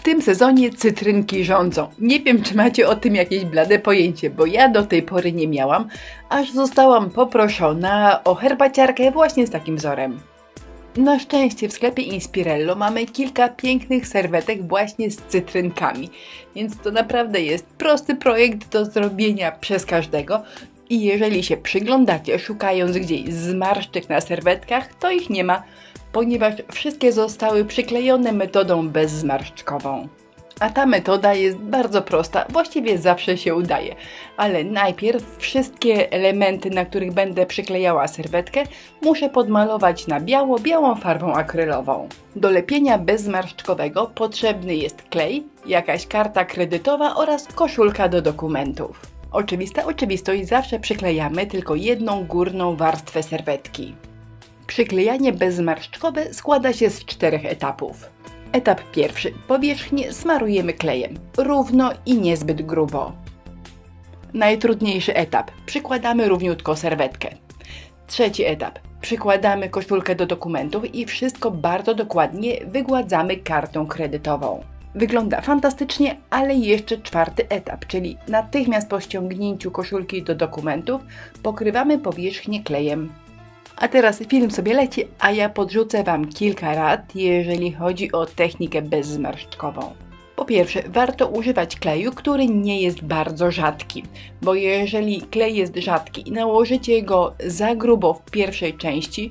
W tym sezonie cytrynki rządzą. Nie wiem, czy macie o tym jakieś blade pojęcie, bo ja do tej pory nie miałam, aż zostałam poproszona o herbaciarkę właśnie z takim wzorem. Na szczęście w sklepie Inspirello mamy kilka pięknych serwetek właśnie z cytrynkami, więc to naprawdę jest prosty projekt do zrobienia przez każdego i jeżeli się przyglądacie szukając gdzieś zmarszczek na serwetkach, to ich nie ma, ponieważ wszystkie zostały przyklejone metodą bezzmarszczkową. A ta metoda jest bardzo prosta, właściwie zawsze się udaje, ale najpierw wszystkie elementy, na których będę przyklejała serwetkę, muszę podmalować na biało białą farbą akrylową. Do lepienia bezzmarszczkowego potrzebny jest klej, jakaś karta kredytowa oraz koszulka do dokumentów. Oczywista oczywistość, zawsze przyklejamy tylko jedną górną warstwę serwetki. Przyklejanie bezzmarszczkowe składa się z 4 etapów. Etap pierwszy. Powierzchnię smarujemy klejem, równo i niezbyt grubo. Najtrudniejszy etap. Przykładamy równiutko serwetkę. Trzeci etap. Przykładamy koszulkę do dokumentów i wszystko bardzo dokładnie wygładzamy kartą kredytową. Wygląda fantastycznie, ale jeszcze 4 etap, czyli natychmiast po ściągnięciu koszulki do dokumentów pokrywamy powierzchnię klejem. A teraz film sobie leci, a ja podrzucę Wam kilka rad, jeżeli chodzi o technikę bezzmarszczkową. Po pierwsze, warto używać kleju, który nie jest bardzo rzadki, bo jeżeli klej jest rzadki i nałożycie go za grubo w pierwszej części,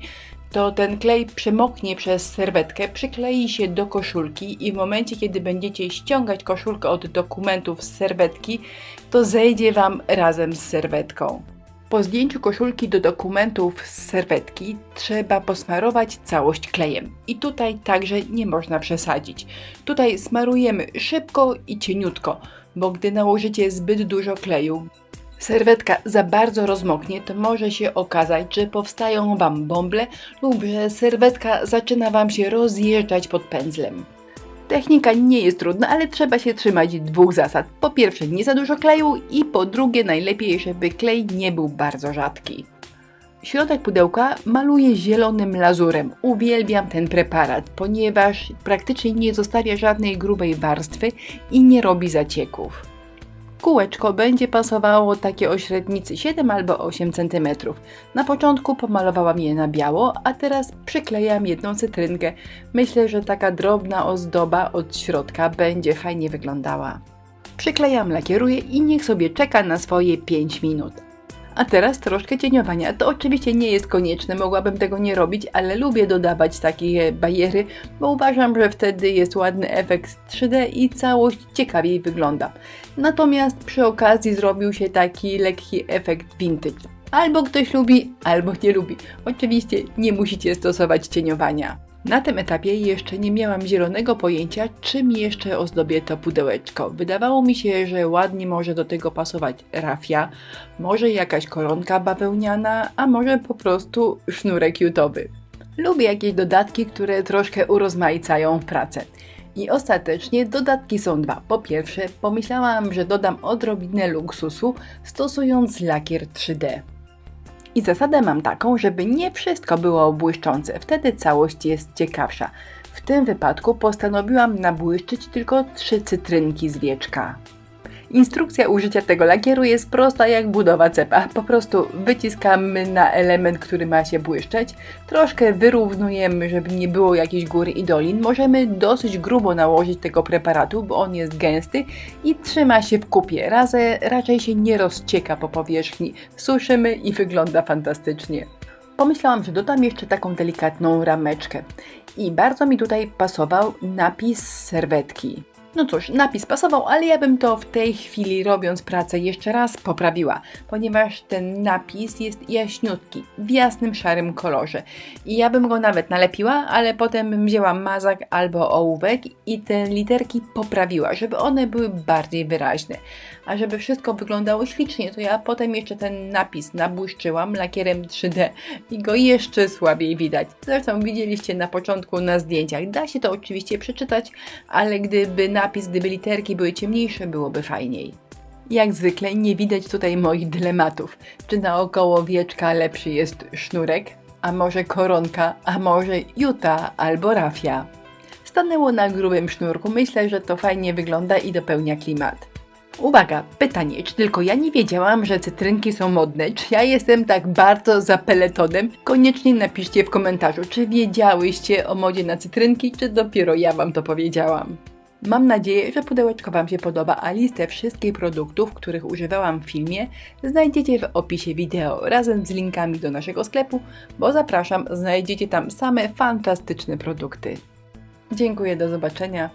to ten klej przemoknie przez serwetkę, przyklei się do koszulki i w momencie, kiedy będziecie ściągać koszulkę od dokumentów z serwetki, to zejdzie Wam razem z serwetką. Po zdjęciu koszulki do dokumentów z serwetki trzeba posmarować całość klejem. I tutaj także nie można przesadzić. Tutaj smarujemy szybko i cieniutko, bo gdy nałożycie zbyt dużo kleju, serwetka za bardzo rozmoknie, to może się okazać, że powstają Wam bąble lub że serwetka zaczyna Wam się rozjeżdżać pod pędzlem. Technika nie jest trudna, ale trzeba się trzymać 2 zasad. Po pierwsze, nie za dużo kleju i po drugie, najlepiej, żeby klej nie był bardzo rzadki. Środek pudełka maluję zielonym lazurem. Uwielbiam ten preparat, ponieważ praktycznie nie zostawia żadnej grubej warstwy i nie robi zacieków. Kółeczko będzie pasowało takie o średnicy 7 albo 8 cm. Na początku pomalowałam je na biało, a teraz przyklejam jedną cytrynkę. Myślę, że taka drobna ozdoba od środka będzie fajnie wyglądała. Przyklejam, lakieruję i niech sobie czeka na swoje 5 minut. A teraz troszkę cieniowania. To oczywiście nie jest konieczne, mogłabym tego nie robić, ale lubię dodawać takie bariery, bo uważam, że wtedy jest ładny efekt 3D i całość ciekawiej wygląda. Natomiast przy okazji zrobił się taki lekki efekt vintage. Albo ktoś lubi, albo nie lubi. Oczywiście nie musicie stosować cieniowania. Na tym etapie jeszcze nie miałam zielonego pojęcia, czym jeszcze ozdobię to pudełeczko. Wydawało mi się, że ładnie może do tego pasować rafia, może jakaś koronka bawełniana, a może po prostu sznurek jutowy. Lubię jakieś dodatki, które troszkę urozmaicają pracę. I ostatecznie dodatki są 2. Po pierwsze, pomyślałam, że dodam odrobinę luksusu, stosując lakier 3D. I zasadę mam taką, żeby nie wszystko było błyszczące, wtedy całość jest ciekawsza. W tym wypadku postanowiłam nabłyszczyć tylko 3 cytrynki z wieczka. Instrukcja użycia tego lakieru jest prosta jak budowa cepa. Po prostu wyciskamy na element, który ma się błyszczeć, troszkę wyrównujemy, żeby nie było jakichś gór i dolin. Możemy dosyć grubo nałożyć tego preparatu, bo on jest gęsty i trzyma się w kupie. Raczej się nie rozcieka po powierzchni. Suszymy i wygląda fantastycznie. Pomyślałam, że dodam jeszcze taką delikatną rameczkę. I bardzo mi tutaj pasował napis serwetki. No cóż, napis pasował, ale ja bym to w tej chwili, robiąc pracę, jeszcze raz poprawiła, ponieważ ten napis jest jaśniutki, w jasnym, szarym kolorze. I ja bym go nawet nalepiła, ale potem bym wzięła mazak albo ołówek i te literki poprawiła, żeby one były bardziej wyraźne. A żeby wszystko wyglądało ślicznie, to ja potem jeszcze ten napis nabłyszczyłam lakierem 3D i go jeszcze słabiej widać. Zresztą widzieliście na początku na zdjęciach. Da się to oczywiście przeczytać, ale gdyby literki były ciemniejsze, byłoby fajniej. Jak zwykle nie widać tutaj moich dylematów. Czy naokoło wieczka lepszy jest sznurek, a może koronka, a może juta albo rafia. stanęło na grubym sznurku. Myślę, że to fajnie wygląda i dopełnia klimat. Uwaga, pytanie, czy tylko ja nie wiedziałam, że cytrynki są modne? Czy ja jestem tak bardzo za peletonem? Koniecznie napiszcie w komentarzu, czy wiedziałyście o modzie na cytrynki, czy dopiero ja wam to powiedziałam. Mam nadzieję, że pudełeczko wam się podoba, a listę wszystkich produktów, których używałam w filmie, znajdziecie w opisie wideo razem z linkami do naszego sklepu, bo zapraszam, znajdziecie tam same fantastyczne produkty. Dziękuję, do zobaczenia.